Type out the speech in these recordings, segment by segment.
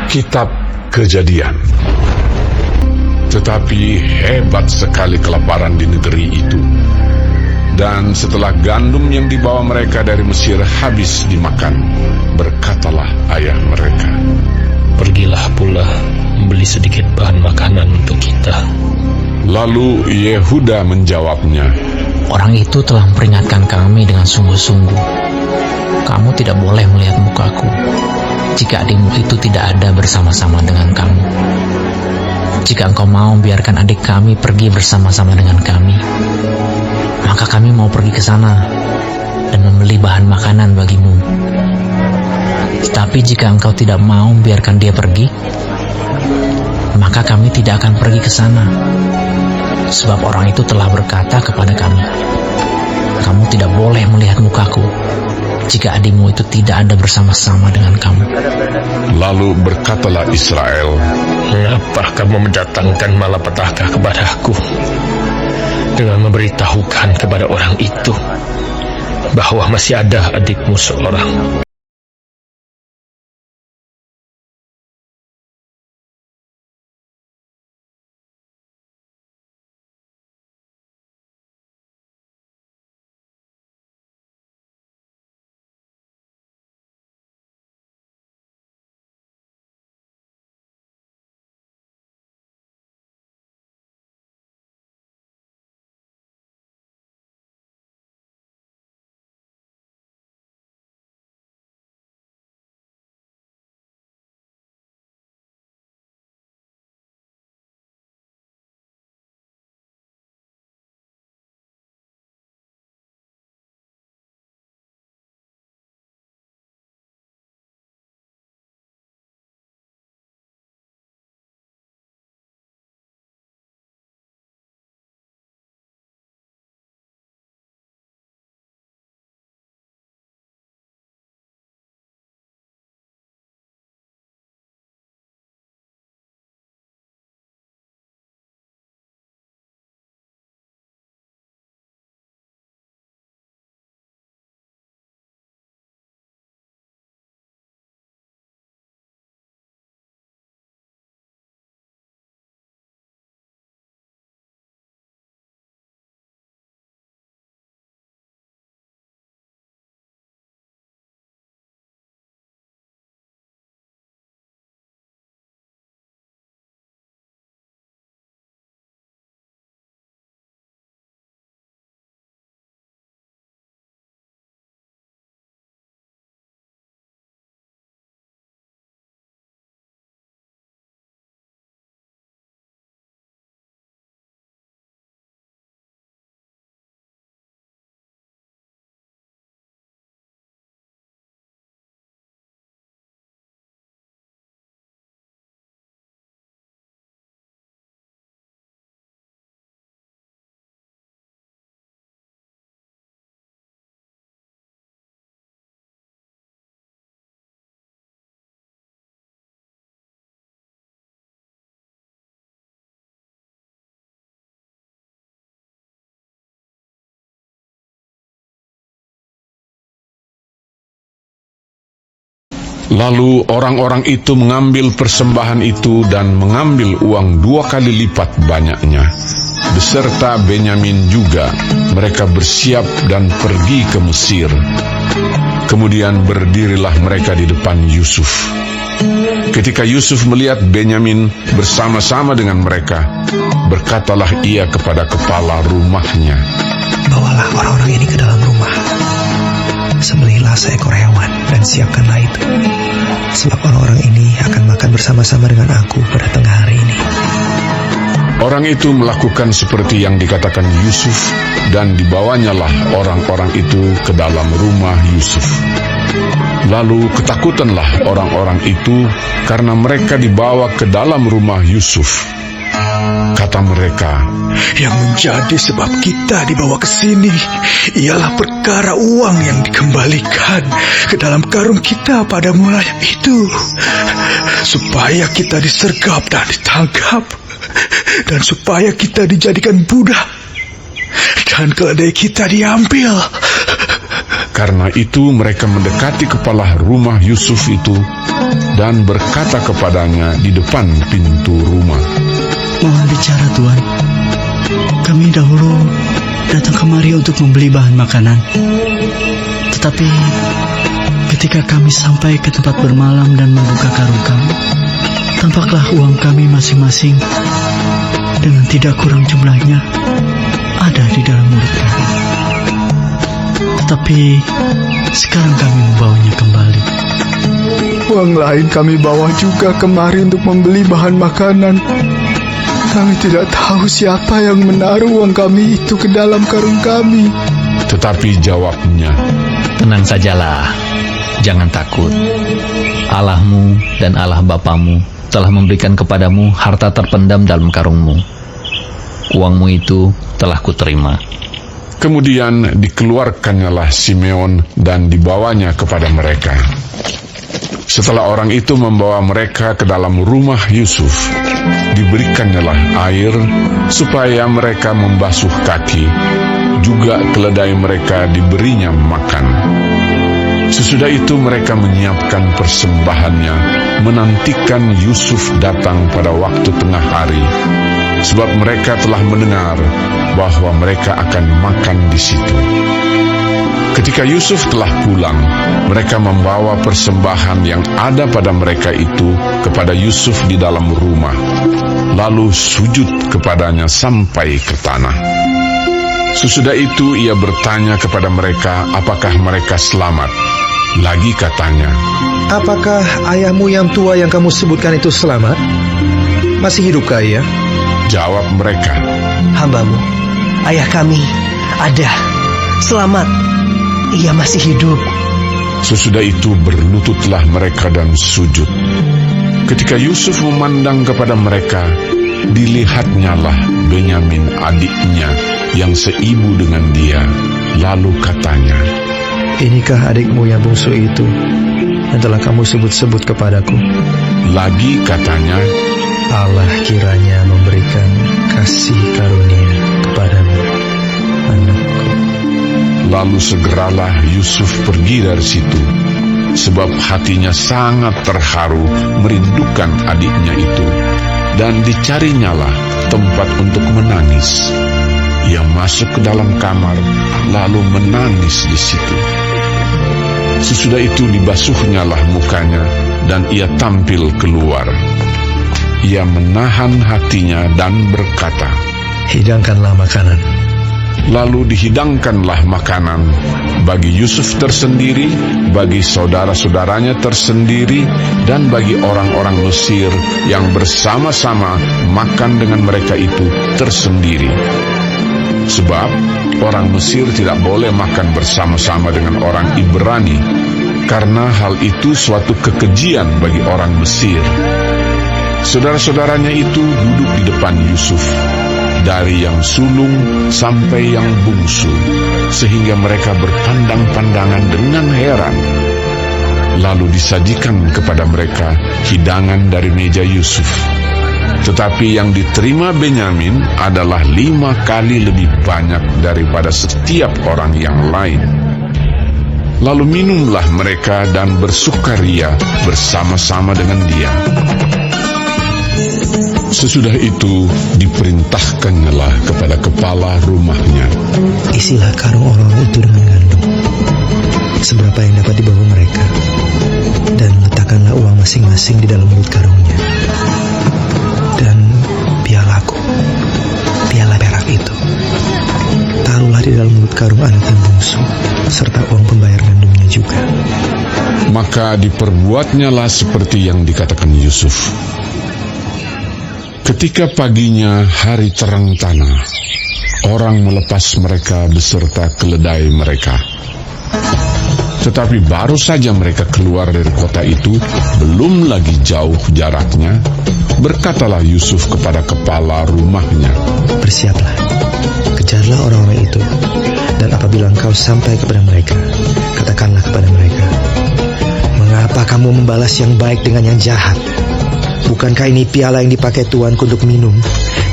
Kitab Kejadian. Tetapi hebat sekali kelaparan di negeri itu. Dan setelah gandum yang dibawa mereka dari Mesir habis dimakan, berkatalah ayah mereka, "Pergilah pula membeli sedikit bahan makanan untuk kita." Lalu Yehuda menjawabnya, "Orang itu telah memperingatkan kami dengan sungguh-sungguh. Kamu tidak boleh melihat mukaku jika adikmu itu tidak ada bersama-sama dengan kamu. Jika engkau mau biarkan adik kami pergi bersama-sama dengan kami, maka kami mau pergi ke sana dan membeli bahan makanan bagimu. Tetapi jika engkau tidak mau biarkan dia pergi, maka kami tidak akan pergi ke sana. Sebab orang itu telah berkata kepada kami, kamu tidak boleh melihat mukaku jika adikmu itu tidak ada bersama-sama dengan kamu." Lalu berkatalah Israel, "Mengapa kamu mendatangkan malapetaka kepadaku dengan memberitahukan kepada orang itu bahwa masih ada adikmu seorang?" Lalu orang-orang itu mengambil persembahan itu dan mengambil uang 2 kali lipat banyaknya. Beserta Benyamin juga, mereka bersiap dan pergi ke Mesir. Kemudian berdirilah mereka di depan Yusuf. Ketika Yusuf melihat Benyamin bersama-sama dengan mereka, berkatalah ia kepada kepala rumahnya, "Bawalah orang-orang ini ke dalam rumah. Sembelihlah seekor hewan dan siapkanlah itu. Sebab orang-orang ini akan makan bersama-sama dengan aku pada tengah hari ini." Orang itu melakukan seperti yang dikatakan Yusuf, dan dibawanyalah orang-orang itu ke dalam rumah Yusuf. Lalu ketakutanlah orang-orang itu karena mereka dibawa ke dalam rumah Yusuf. Kata mereka, "Yang menjadi sebab kita dibawa ke sini ialah perkara uang yang dikembalikan ke dalam karung kita pada mulanya itu, supaya kita disergap dan ditangkap, dan supaya kita dijadikan budak, dan keledai kita diambil." Karena itu mereka mendekati kepala rumah Yusuf itu dan berkata kepadanya di depan pintu rumah, Mohon bicara, Tuan. Kami dahulu datang kemari untuk membeli bahan makanan. Tetapi ketika kami sampai ke tempat bermalam dan membuka karung kami, tampaklah uang kami masing-masing dengan tidak kurang jumlahnya ada di dalam mulut kami. Tetapi sekarang kami membawanya kembali. Uang lain kami bawa juga kemari untuk membeli bahan makanan. Kami tidak tahu siapa yang menaruh uang kami itu ke dalam karung kami. Tetapi jawabnya, Tenang sajalah, jangan takut. Allahmu dan Allah Bapamu telah memberikan kepadamu harta terpendam dalam karungmu. Uangmu itu telah kuterima. Kemudian dikeluarkannyalah Simeon dan dibawanya kepada mereka. Setelah orang itu membawa mereka ke dalam rumah Yusuf, diberikannya air supaya mereka membasuh kaki, juga keledai mereka diberinya makan. Sesudah itu mereka menyiapkan persembahannya, menantikan Yusuf datang pada waktu tengah hari, sebab mereka telah mendengar bahwa mereka akan makan di situ. Ketika Yusuf telah pulang, mereka membawa persembahan yang ada pada mereka itu kepada Yusuf di dalam rumah, lalu sujud kepadanya sampai ke tanah. Sesudah itu ia bertanya kepada mereka apakah mereka selamat. Lagi katanya, Apakah ayahmu yang tua yang kamu sebutkan itu selamat? Masih hidupkah ia? jawab mereka, Hambamu, ayah kami, ada, selamat, ia masih hidup. Sesudah itu berlututlah mereka dan sujud. Ketika Yusuf memandang kepada mereka, dilihatnyalah Benyamin adiknya yang seibu dengan dia. Lalu katanya, Inikah adikmu yang bungsu itu yang telah kamu sebut-sebut kepadaku? lagi katanya, Allah kiranya memberikan kasih karunia kepadamu, anakku. Lalu segeralah Yusuf pergi dari situ, sebab hatinya sangat terharu merindukan adiknya itu, dan dicarinyalah tempat untuk menangis. Ia masuk ke dalam kamar, lalu menangis di situ. Sesudah itu dibasuhnyalah mukanya, dan ia tampil keluar. Ia menahan hatinya dan berkata, Hidangkanlah makanan. Lalu dihidangkanlah makanan bagi Yusuf tersendiri, bagi saudara-saudaranya tersendiri, dan bagi orang-orang Mesir yang bersama-sama makan dengan mereka itu tersendiri. Sebab orang Mesir tidak boleh makan bersama-sama dengan orang Ibrani, karena hal itu suatu kekejian bagi orang Mesir. Saudara-saudaranya itu duduk di depan Yusuf, dari yang sulung sampai yang bungsu, sehingga mereka berpandang-pandangan dengan heran. Lalu disajikan kepada mereka hidangan dari meja Yusuf. Tetapi yang diterima Benyamin adalah 5 kali lebih banyak daripada setiap orang yang lain. Lalu minumlah mereka dan bersukaria bersama-sama dengan dia. Sesudah itu diperintahkannyalah kepada kepala rumahnya, Isilah karung orang-orang itu dengan gandum, seberapa yang dapat dibawa mereka, dan letakkanlah uang masing-masing di dalam mulut karungnya. Dan pialaku, piala perak itu, taruhlah di dalam mulut karung anak yang bungsu, serta uang pembayar gandumnya juga. Maka diperbuatnyalah seperti yang dikatakan Yusuf. Ketika paginya hari terang tanah, orang melepas mereka beserta keledai mereka. Tetapi baru saja mereka keluar dari kota itu, belum lagi jauh jaraknya, berkatalah Yusuf kepada kepala rumahnya, Bersiaplah, kejarlah orang-orang itu, dan apabila engkau sampai kepada mereka, katakanlah kepada mereka, Mengapa kamu membalas yang baik dengan yang jahat? Bukankah ini piala yang dipakai tuanku untuk minum,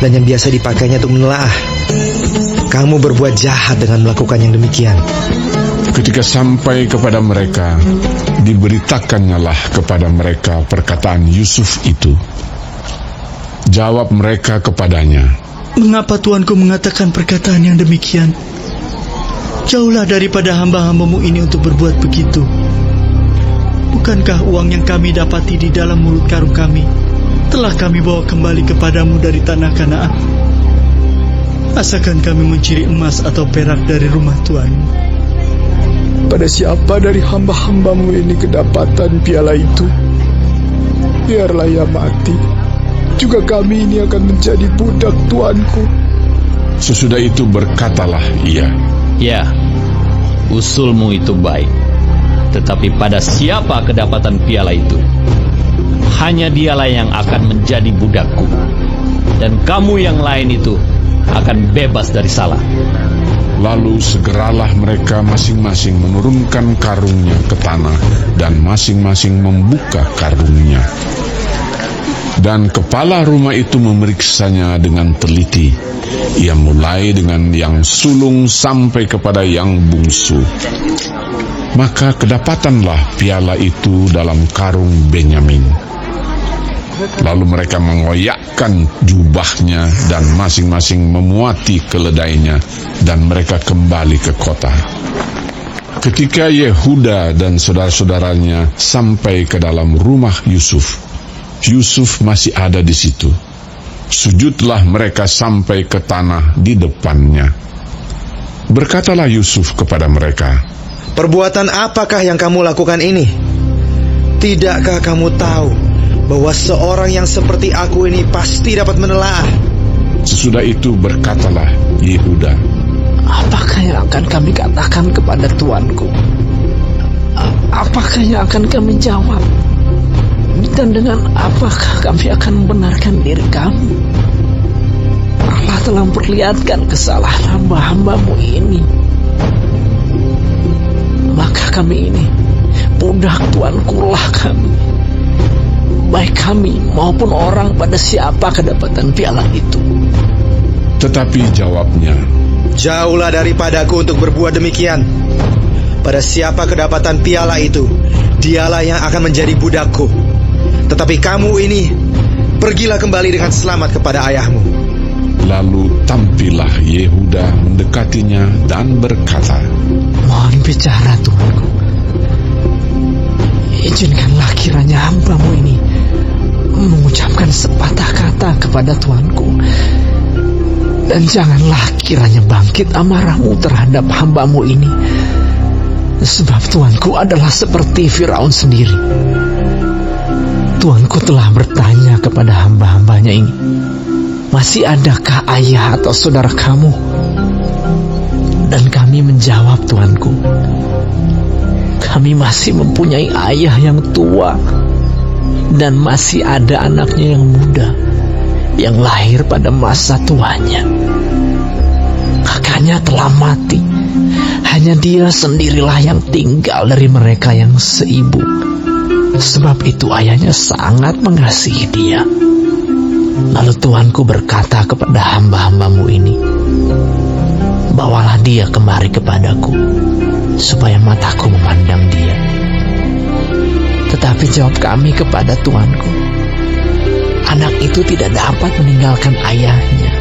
dan yang biasa dipakainya untuk menelaah? Kamu berbuat jahat dengan melakukan yang demikian. Ketika sampai kepada mereka, diberitakannya kepada mereka perkataan Yusuf itu. Jawab mereka kepadanya, "Mengapa tuanku mengatakan perkataan yang demikian? Jauhlah daripada hamba-hambamu ini untuk berbuat begitu. Bukankah uang yang kami dapati di dalam mulut karung kami telah kami bawa kembali kepadamu dari tanah Kanaan? Asalkan kami mencuri emas atau perak dari rumah tuanmu. Pada siapa dari hamba-hambamu ini kedapatan piala itu, biarlah ia mati. Juga kami ini akan menjadi budak tuanku." Sesudah itu berkatalah ia, Ya, usulmu itu baik. Tetapi pada siapa kedapatan piala itu, hanya dialah yang akan menjadi budakku. Dan kamu yang lain itu akan bebas dari salah. Lalu segeralah mereka masing-masing menurunkan karungnya ke tanah dan masing-masing membuka karungnya. Dan kepala rumah itu memeriksanya dengan teliti. Ia mulai dengan yang sulung sampai kepada yang bungsu. Maka kedapatanlah piala itu dalam karung Benyamin. Lalu mereka mengoyakkan jubahnya dan masing-masing memuati keledainya, dan mereka kembali ke kota. Ketika Yehuda dan saudara-saudaranya sampai ke dalam rumah Yusuf, Yusuf masih ada di situ. Sujudlah mereka sampai ke tanah di depannya. Berkatalah Yusuf kepada mereka, Perbuatan apakah yang kamu lakukan ini? Tidakkah kamu tahu bahwa seorang yang seperti aku ini pasti dapat menelaah? Sesudah itu berkatalah Yehuda, Apakah yang akan kami katakan kepada tuanku? Apakah yang akan kami jawab? Dan dengan apakah kami akan membenarkan diri kami? Allah telah memperlihatkan kesalahan hamba-hambamu ini. Maka kami ini, budak tuanku lah kami. Baik kami maupun orang pada siapa kedapatan piala itu. tetapi jawabnya, Jauhlah daripadaku untuk berbuat demikian. Pada siapa kedapatan piala itu, dialah yang akan menjadi budakku. Tetapi kamu ini, pergilah kembali dengan selamat kepada ayahmu. Lalu tampillah Yehuda mendekatinya dan berkata, Mohon bicara tuanku. Izinkanlah kiranya hambamu ini mengucapkan sepatah kata kepada tuanku. Dan janganlah kiranya bangkit amarahmu terhadap hambamu ini. Sebab tuanku adalah seperti Firaun sendiri. Tuanku telah bertanya kepada hamba-hambanya ini, masih adakah ayah atau saudara kamu? Dan kami menjawab, tuanku, kami masih mempunyai ayah yang tua, dan masih ada anaknya yang muda, yang lahir pada masa tuanya. Kakaknya telah mati, hanya dia sendirilah yang tinggal dari mereka yang seibu. Sebab itu ayahnya sangat mengasihi dia. Lalu tuanku berkata kepada hamba-hambamu ini, bawalah dia kemari kepadaku, supaya mataku memandang dia. Tetapi jawab kami kepada tuanku, anak itu tidak dapat meninggalkan ayahnya.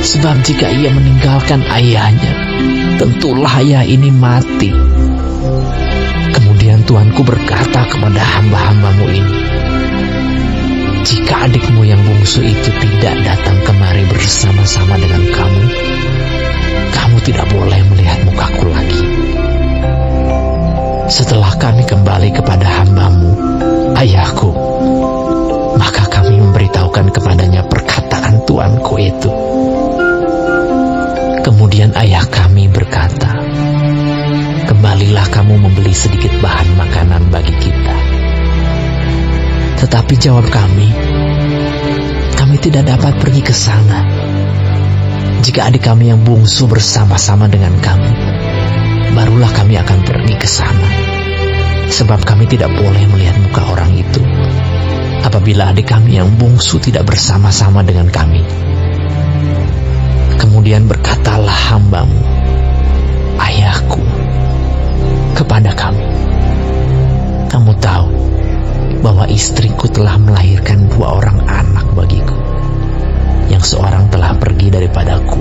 Sebab jika ia meninggalkan ayahnya, tentulah ayah ini mati. Kemudian tuanku berkata kepada hamba-hambamu ini, jika adikmu yang bungsu itu tidak datang kemari bersama-sama dengan kamu, kamu tidak boleh melihat mukaku lagi. Setelah kami kembali kepada hambamu, ayahku, maka kami memberitahukan kepadanya perkataan tuanku itu. Kemudian ayah kami berkata, kembalilah kamu membeli sedikit bahan makanan bagi kita. Tetapi jawab kami tidak dapat pergi ke sana. Jika adik kami yang bungsu bersama-sama dengan kami, barulah kami akan pergi ke sana. Sebab kami tidak boleh melihat muka orang itu apabila adik kami yang bungsu tidak bersama-sama dengan kami. Kemudian berkatalah hambamu, ayahku, kepada kami. Kamu tahu bahwa istriku telah melahirkan 2 orang anak bagiku. Yang seorang telah pergi daripadaku,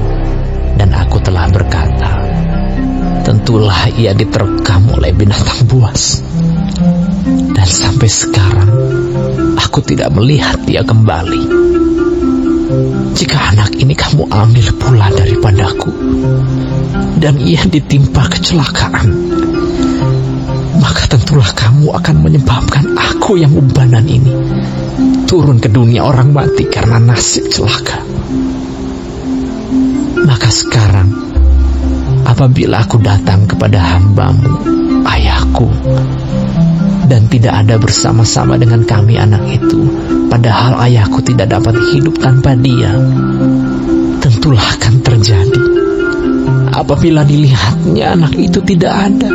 dan aku telah berkata, tentulah ia diterkam oleh binatang buas. Dan sampai sekarang aku tidak melihat dia kembali. Jika anak ini kamu ambil pula daripadaku, dan ia ditimpa kecelakaan, maka tentulah kamu akan menyebabkan aku yang ubanan ini turun ke dunia orang mati karena nasib celaka. Maka sekarang, apabila aku datang kepada hamba-Mu, ayahku, dan tidak ada bersama-sama dengan kami anak itu, padahal ayahku tidak dapat hidup tanpa dia, tentulah akan terjadi apabila dilihatnya anak itu tidak ada,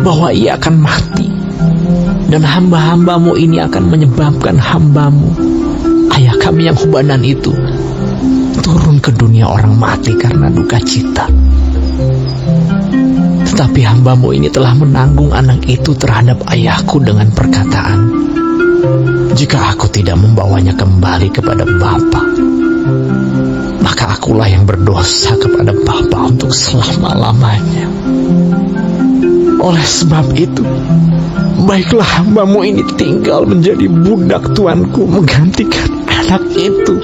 bahwa ia akan mati, dan hamba-hamba-Mu ini akan menyebabkan hamba-Mu, ayah kami yang ubanan itu, turun ke dunia orang mati karena duka cita. Tetapi hamba-Mu ini telah menanggung anak itu terhadap ayahku dengan perkataan, jika aku tidak membawanya kembali kepada Bapa, maka akulah yang berdosa kepada Bapa untuk selama-lamanya. Oleh sebab itu, baiklah hamba-Mu ini tinggal menjadi budak tuanku menggantikan anak itu.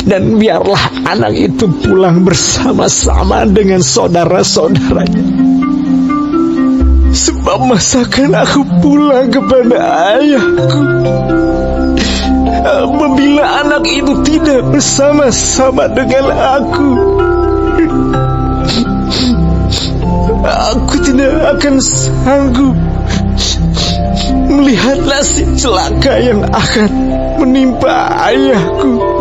Dan biarlah anak itu pulang bersama-sama dengan saudara-saudaranya. Sebab masakan aku pulang kepada ayahku apabila anak itu tidak bersama-sama dengan aku? Aku tidak akan sanggup melihat nasib celaka yang akan menimpa ayahku.